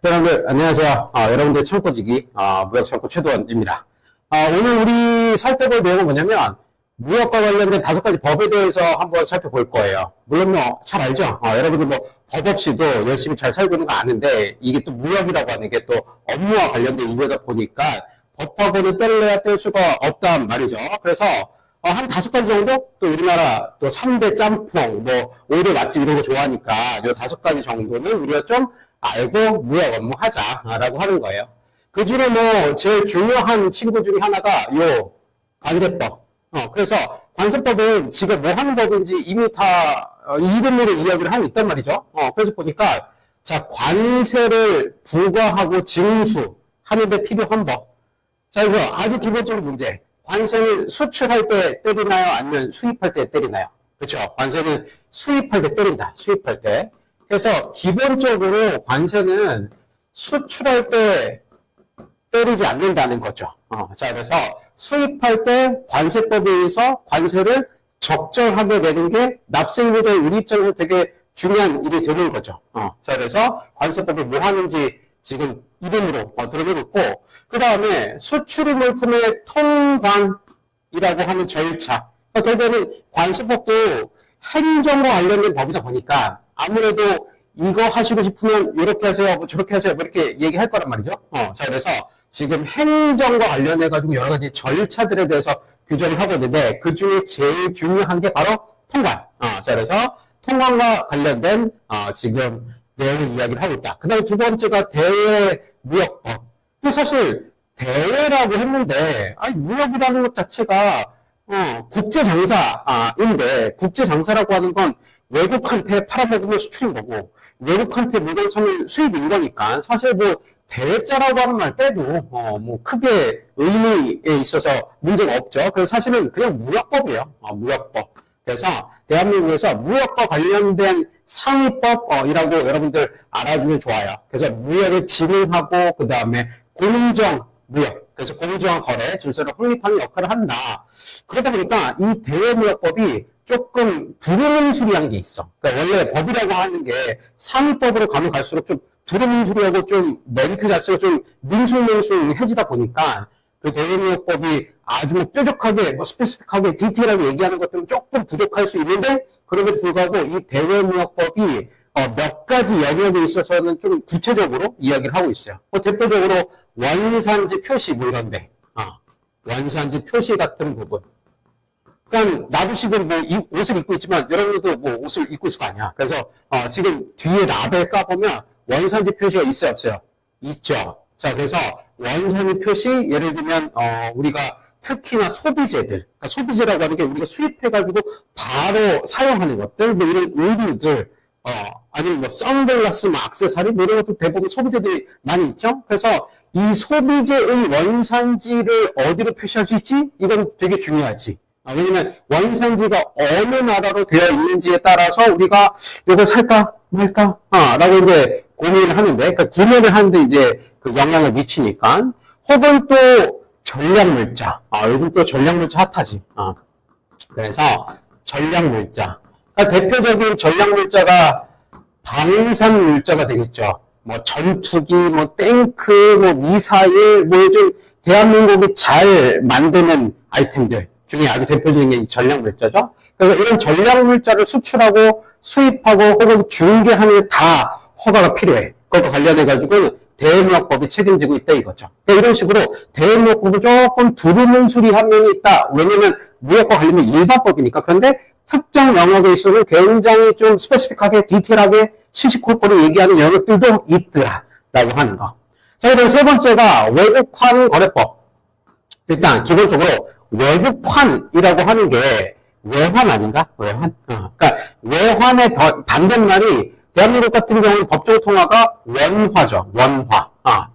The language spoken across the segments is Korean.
여러분들 안녕하세요. 여러분들 창고지기 무역창고 최도원입니다. 오늘 우리 살펴볼 내용은 뭐냐면 무역과 관련된 5가지 법에 대해서 한번 살펴볼 거예요. 물론 잘 알죠. 여러분들 법 없이도 열심히 잘 살고 있는 거 아는데 이게 또 무역이라고 하는 게 또 업무와 관련된 일이다 보니까 법하고는 뗄래야 뗄 수가 없단 말이죠. 그래서 한 5가지 정도? 또 우리나라 또 3대 짬뽕, 5대 맛집 이런 거 좋아하니까 이 5가지 정도는 우리가 좀 알고 무역 업무 하자라고 하는 거예요. 그 중에 제일 중요한 친구 중에 하나가 요 관세법. 그래서 관세법은 지금 뭐 하는 법인지 이미 다 이름으로 이야기를 하고 있단 말이죠. 그래서 보니까 자, 관세를 부과하고 징수하는 데 필요한 법. 자, 이거 아주 기본적인 문제. 관세는 수출할 때 때리나요? 아니면 수입할 때 때리나요? 그렇죠. 관세는 수입할 때 때린다. 수입할 때. 그래서 기본적으로 관세는 수출할 때 때리지 않는다는 거죠. 자, 그래서 수입할 때 관세법에 의해서 관세를 적정하게 내는 게 납세의무자의 우리 입장에서 되게 중요한 일이 되는 거죠. 자, 그래서 관세법이 뭐 하는지 지금 이름으로 들어보고 있고, 그 다음에 수출입 물품의 통관이라고 하는 절차. 결국에는 관세법도 행정과 관련된 법이다 보니까 아무래도 이거 하시고 싶으면 이렇게 하세요, 저렇게 하세요, 이렇게 얘기할 거란 말이죠. 자, 그래서 지금 행정과 관련해가지고 여러 가지 절차들에 대해서 규정을 하고 있는데 그 중에 제일 중요한 게 바로 통관. 자, 그래서 통관과 관련된 지금 내용을 이야기를 하고 있다. 그 다음에 두 번째가 대외무역법. 사실 대외라고 했는데 무역이라는 것 자체가 국제장사인데 국제장사라고 하는 건 외국한테 팔아먹으면 수출인 거고 외국한테 물건 사면 수입인 거니까 사실 대자라고 하는 말 빼도 크게 의미에 있어서 문제가 없죠. 그래서 사실은 그냥 무역법이에요. 무역법. 그래서 대한민국에서 무역과 관련된 상위법이라고 여러분들 알아주면 좋아요. 그래서 무역을 진흥하고 그 다음에 공정무역, 그래서 공정한 거래, 질서를 확립하는 역할을 한다. 그러다 보니까 이 대외무역법이 조금 두루뭉술이한 게 있어. 그러니까 원래 법이라고 하는 게 상위법으로 가면 갈수록 좀 두루뭉술하고 좀 멘트 자체가 좀 밍숭맹숭해지다 보니까 그 대외무역법이 아주 뾰족하게, 스페시픽하게, 디테일하게 얘기하는 것들은 조금 부족할 수 있는데, 그럼에도 불구하고 이 대외무역법이 몇 가지 영역에 있어서는 좀 구체적으로 이야기를 하고 있어요. 대표적으로 원산지 표시 이런데, 원산지 표시 같은 부분. 그러니까 나도 지금 옷을 입고 있지만 여러분들도 옷을 입고 있을 거 아니야. 그래서 지금 뒤에 라벨 까보면 원산지 표시가 있어요, 없어요? 있죠. 자, 그래서 원산지 표시, 예를 들면 우리가 특히나 소비재들, 그러니까 소비재라고 하는 게 우리가 수입해가지고 바로 사용하는 것들, 이런 의류들, 아니면 선글라스, 액세서리, 이런 것도 대부분 소비재들이 많이 있죠. 그래서 이 소비재의 원산지를 어디로 표시할 수 있지? 이건 되게 중요하지. 왜냐면 원산지가 어느 나라로 되어 있는지에 따라서 우리가 이걸 살까 말까 라고 이제 고민을 하는데, 그러니까 구매를 하는데 이제 그 영향을 미치니까. 혹은 또 전략물자. 요즘 또 전략물자 핫하지. 그래서 전략물자. 그러니까 대표적인 전략물자가 방산물자가 되겠죠. 전투기, 탱크, 미사일, 요즘 대한민국이 잘 만드는 아이템들 중에 아주 대표적인 게 이 전략물자죠. 그래서 이런 전략물자를 수출하고 수입하고 혹은 중개하는 게 다 허가가 필요해. 그것과 관련해가지고 대외무역법이 책임지고 있다 이거죠. 그러니까 이런 식으로 대외무역법이 조금 두루뭉술이한 면이 있다. 왜냐면 무역과 관련된 일반법이니까. 그런데 특정 영역에 있어서 굉장히 좀 스페시픽하게 디테일하게 시시콜콜이 얘기하는 영역들도 있더라 라고 하는 거. 자, 그다음 세 번째가 외국환 거래법. 일단 기본적으로 외국환이라고 하는 게 외환 아닌가? 외환? 그러니까 외환의 반대말이 대한민국 같은 경우는 법정 통화가 원화죠. 원화.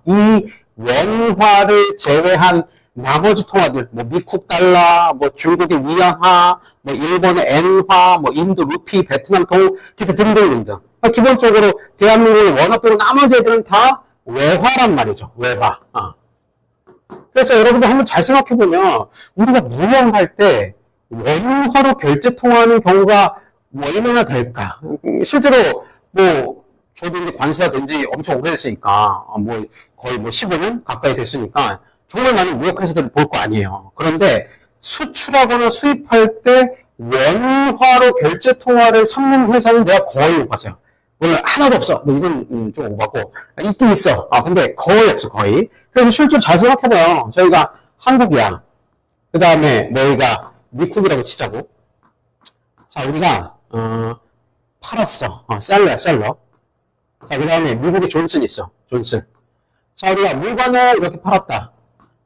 이 원화를 제외한 나머지 통화들, 미국 달러, 중국의 위안화, 일본의 엔화, 인도 루피, 베트남 동, 기타 등등등등. 기본적으로 대한민국의 원화 빼고 나머지 애들은 다 외화란 말이죠. 외화. 그래서 여러분들 한번 잘 생각해보면 우리가 무역할 때 원화로 결제 통화하는 경우가 얼마나 될까? 실제로 저도 이제 관세가 된 지 엄청 오래됐으니까, 뭐, 거의 뭐 15년 가까이 됐으니까, 정말 많은 무역회사들을 볼 거 아니에요. 그런데 수출하거나 수입할 때 원화로 결제 통화를 삼는 회사는 내가 거의 못 봤어요. 물론 하나도 없어. 뭐 이건 좀 오바고. 있긴 있어. 근데 거의 없어, 거의. 그래서 실제로 잘 생각해봐요. 저희가 한국이야. 그 다음에 너희가 미국이라고 치자고. 자, 우리가, 팔았어. 셀러야, 셀러. 자, 그 다음에 미국에 존슨 있어. 존슨. 자, 우리가 물건을 이렇게 팔았다.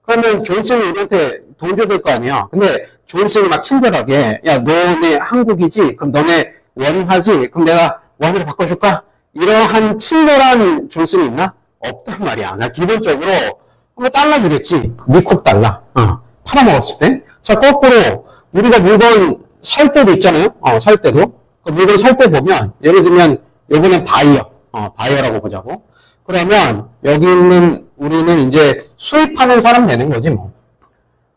그러면 존슨이 우리한테 돈 줘야 될 거 아니야. 근데 존슨이 막 친절하게, 야, 너네 한국이지? 그럼 너네 원화지? 그럼 내가 원화로 바꿔줄까? 이러한 친절한 존슨이 있나? 없단 말이야. 나 기본적으로 뭐 달러 주겠지. 미국 달러. 팔아먹었을 때. 자, 거꾸로 우리가 물건 살 때도 있잖아요. 살 때도. 그 물건 살 때 보면, 예를 들면, 요번엔 바이어. 바이어라고 보자고. 그러면, 여기 있는, 우리는 이제 수입하는 사람 되는 거지, 뭐.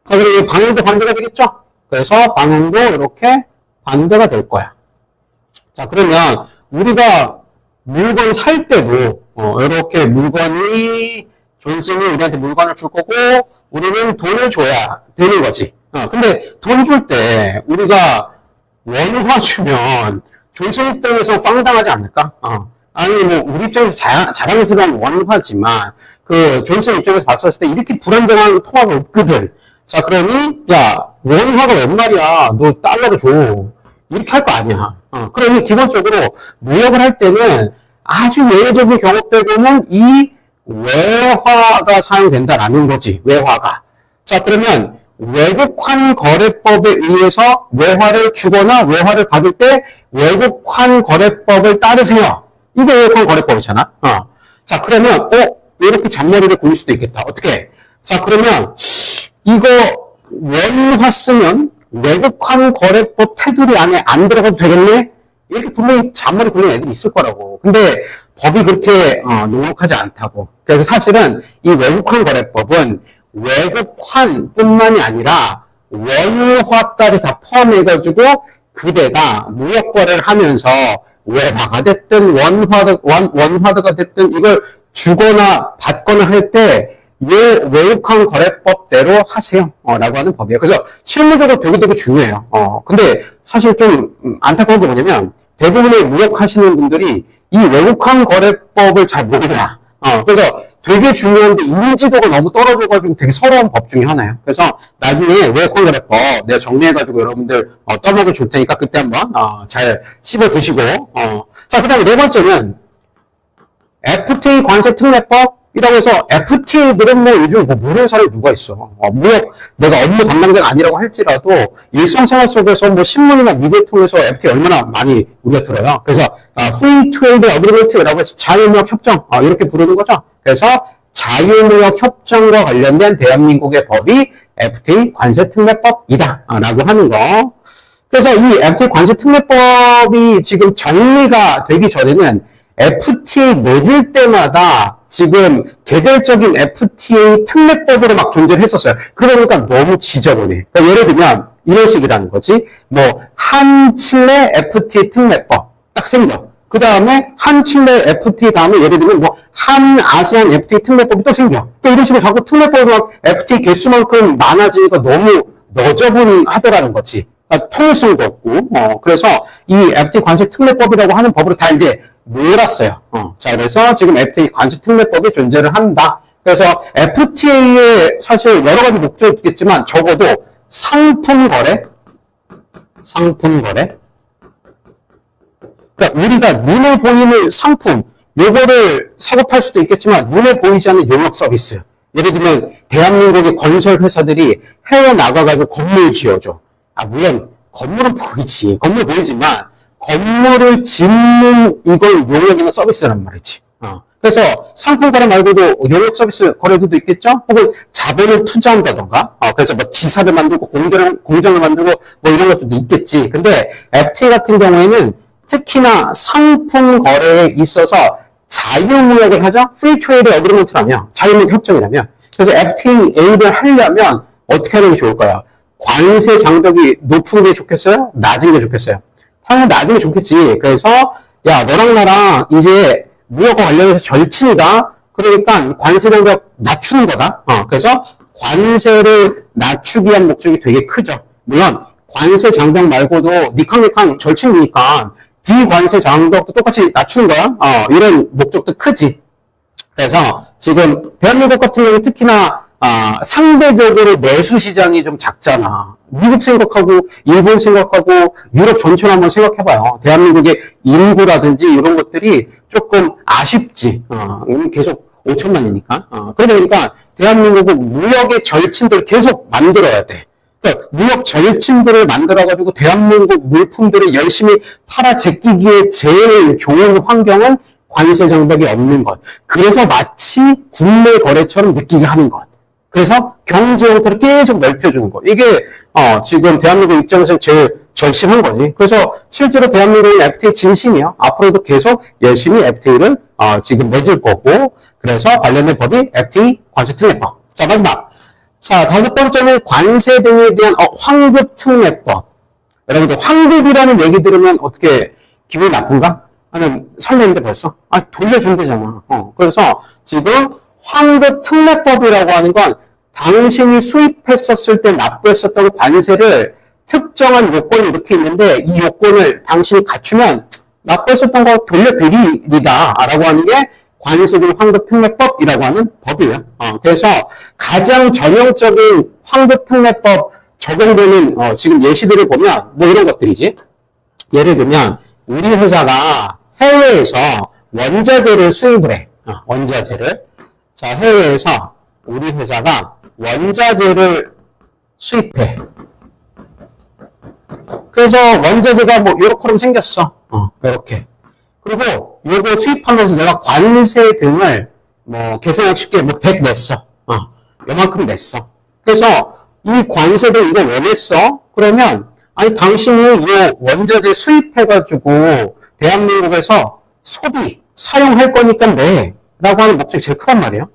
자, 그리고 방향도 반대가 되겠죠? 그래서 방향도 이렇게 반대가 될 거야. 자, 그러면, 우리가 물건 살 때도, 이렇게 물건이, 존슨이 우리한테 물건을 줄 거고, 우리는 돈을 줘야 되는 거지. 근데 돈 줄 때, 우리가 원화 주면, 존슨 입장에서 빵당하지 않을까? 아니, 뭐, 우리 입장에서 자랑스러운 원화지만, 그, 존슨 입장에서 봤을 때 이렇게 불안정한 통화가 없거든. 자, 그러니, 야, 원화가 웬 말이야. 너 달러로 줘. 이렇게 할 거 아니야. 그러니, 기본적으로, 무역을 할 때는 아주 예외적인 경우 빼고는 이 외화가 사용된다라는 거지, 외화가. 자, 그러면, 외국환 거래법에 의해서 외화를 주거나 외화를 받을 때 외국환 거래법을 따르세요. 이게 외국환 거래법이잖아. 자, 그러면, 이렇게 잔머리를 굴릴 수도 있겠다. 어떻게? 자, 그러면, 이거 원화 쓰면 외국환 거래법 테두리 안에 안 들어가도 되겠네? 이렇게 분명히 잔머리 굴리는 애들이 있을 거라고. 근데 법이 그렇게 넉넉하지 않다고. 그래서 사실은 이 외국환 거래법은 외국환뿐만이 아니라 원화까지 다 포함해가지고 그대가 무역 거래를 하면서 외화가 됐든 원화가 됐든 이걸 주거나 받거나 할 때 이 외국환 거래법대로 하세요. 라고 하는 법이에요. 그래서 실무적으로 되게 중요해요. 근데 사실 좀 안타까운 게 뭐냐면 대부분의 무역하시는 분들이 이 외국환 거래법을 잘 몰라. 그래서 되게 중요한데 인지도가 너무 떨어져가지고 되게 서러운 법 중에 하나예요. 그래서 나중에 외국환 거래법 내가 정리해가지고 여러분들 떠먹여 줄 테니까 그때 한번 잘 씹어 드시고. 자, 그 다음에 네 번째는 FTA 관세 특례법이라고 해서 FTA들은 뭐 요즘 뭐 모르는 사람이 누가 있어. 무역 내가 업무 담당자가 아니라고 할지라도 일상생활 속에서 뭐 신문이나 미디어 통해서 FTA 얼마나 많이 우리가 들어요. 그래서 Free Trade Agreement라고 해서 자유무역 협정 이렇게 부르는 거죠. 그래서 자유무역 협정과 관련된 대한민국의 법이 FTA 관세 특례법이다 라고 하는 거. 그래서 이 FTA 관세 특례법이 지금 정리가 되기 전에는 FTA 맺을 때마다 지금 개별적인 FTA 특례법으로 막 존재를 했었어요. 그러니까 너무 지저분해. 그러니까 예를 들면 이런 식이라는 거지. 뭐 한칠레 FTA 특례법 딱 생겨. 그 다음에 한칠레 FTA 다음에 예를 들면 뭐 한아세안 FTA 특례법이 또 생겨. 그러니까 이런 식으로 자꾸 특례법이 막 FTA 개수만큼 많아지니까 너무 너저분하더라는 거지. 그러니까 통일성도 없고. 그래서 이 FTA 관세 특례법이라고 하는 법으로 다 이제 몰았어요. 자, 그래서 지금 FTA 관세 특례법이 존재를 한다. 그래서 FTA에 사실 여러 가지 목적이 있겠지만 적어도 상품 거래. 그러니까 우리가 눈에 보이는 상품, 요거를 사고 팔 수도 있겠지만 눈에 보이지 않는 용역 서비스. 예를 들면 대한민국의 건설 회사들이 해외 나가가지고 건물 지어줘. 물론 건물은 보이지. 건물 보이지만 건물을 짓는 이걸 용역이나 서비스란 말이지. 그래서 상품 거래 말고도 용역 서비스 거래도 있겠죠? 혹은 자본을 투자한다던가. 그래서 뭐 지사를 만들고 공장을 만들고 뭐 이런 것도 있겠지. 근데 FTA 같은 경우에는 특히나 상품 거래에 있어서 자유무역을 하죠? Free Trade Agreement라며 자유무역 협정이라며. 그래서 FTA를 하려면 어떻게 하는 게 좋을까요? 관세 장벽이 높은 게 좋겠어요? 낮은 게 좋겠어요? 당연히 낮은 게 좋겠지. 그래서 야 너랑 나랑 이제 무역과 관련해서 절친이다. 그러니까 관세 장벽 낮추는 거다. 그래서 관세를 낮추기 위한 목적이 되게 크죠. 물론 관세 장벽 말고도 니캉니캉 절친이니까 비관세 장벽도 똑같이 낮추는 거야. 이런 목적도 크지. 그래서 지금 대한민국 같은 경우는 특히나 상대적으로 내수 시장이 좀 작잖아. 미국 생각하고 일본 생각하고 유럽 전체를 한번 생각해봐요. 대한민국의 인구라든지 이런 것들이 조금 아쉽지. 계속 5천만이니까. 그러다 보니까 대한민국은 무역의 절친들을 계속 만들어야 돼. 그러니까 무역 절친들을 만들어가지고 대한민국 물품들을 열심히 팔아 제끼기에 제일 좋은 환경은 관세 장벽이 없는 것. 그래서 마치 국내 거래처럼 느끼게 하는 것. 그래서 경제 형태를 계속 넓혀주는 것. 이게 지금 대한민국 입장에서 제일 절실한 거지. 그래서 실제로 대한민국은 FTA 진심이야. 앞으로도 계속 열심히 FTA를 지금 맺을 거고. 그래서 관련된 법이 FTA 관세특례법. 자, 마지막. 자, 다섯 번째는 관세 등에 대한 환급특례법. 여러분들 환급이라는 얘기 들으면 어떻게 기분이 나쁜가? 아니, 설레는데 벌써? 돌려준대잖아. 그래서 지금 환급특례법이라고 하는 건 당신이 수입했었을 때 납부했었던 관세를 특정한 요건이 이렇게 있는데 이 요건을 당신이 갖추면 납부했었던 거 돌려드리리다 라고 하는 게 관세 등 환급특례법이라고 하는 법이에요. 그래서 가장 전형적인 환급특례법 적용되는 지금 예시들을 보면 뭐 이런 것들이지. 예를 들면 우리 회사가 해외에서 원자재를 수입을 해. 원자재를. 자, 해외에서 우리 회사가 원자재를 수입해. 그래서 원자재가 뭐 요렇게 생겼어. 요렇게. 그리고 요거 수입하면서 내가 관세 등을 뭐 계산하기 쉽게 뭐 100 냈어. 요만큼 냈어. 그래서 이 관세 등 이거 왜 냈어? 그러면 아니 당신이 이 원자재 수입해가지고 대한민국에서 소비, 사용할 거니까 내 라고 하는 목적이 제일 크단 말이에요.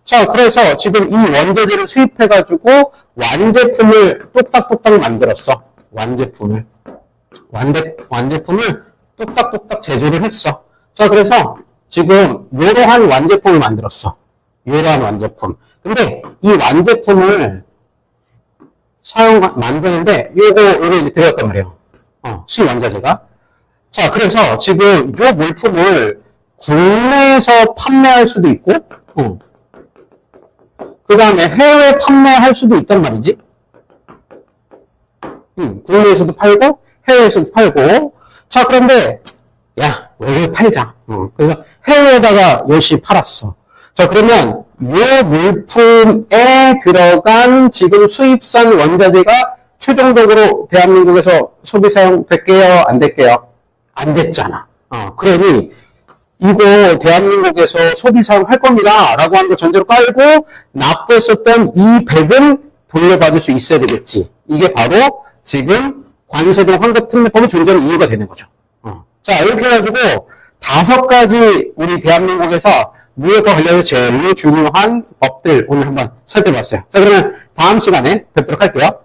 자, 그래서 지금 이 원자재를 수입해가지고 완제품을 뚝딱뚝딱 만들었어. 완제품을 뚝딱뚝딱 제조를 했어. 자, 그래서 지금 이러한 완제품을 만들었어. 이러한 완제품. 근데 이 완제품을 만드는데 요거 들어갔단 말이에요. 수입 원자재가. 자, 그래서 지금 이 물품을 국내에서 판매할 수도 있고, 그 다음에 해외 판매할 수도 있단 말이지. 국내에서도 팔고, 해외에서도 팔고. 자, 그런데, 야, 외국에 팔자. 그래서 해외에다가 열심히 팔았어. 자, 그러면, 이 물품에 들어간 지금 수입산 원자재가 최종적으로 대한민국에서 소비 사용 될게요? 안 될게요? 안 됐잖아. 그러니, 이거 대한민국에서 소비 사용할 겁니다. 라고 하는 거 전제로 깔고 납부했었던 이 100은 돌려받을 수 있어야 되겠지. 이게 바로 지금 관세 등 환급특례법이 존재하는 이유가 되는 거죠. 자, 이렇게 해가지고 5가지 우리 대한민국에서 무역과 관련해서 제일 중요한 법들 오늘 한번 살펴봤어요. 자, 그러면 다음 시간에 뵙도록 할게요.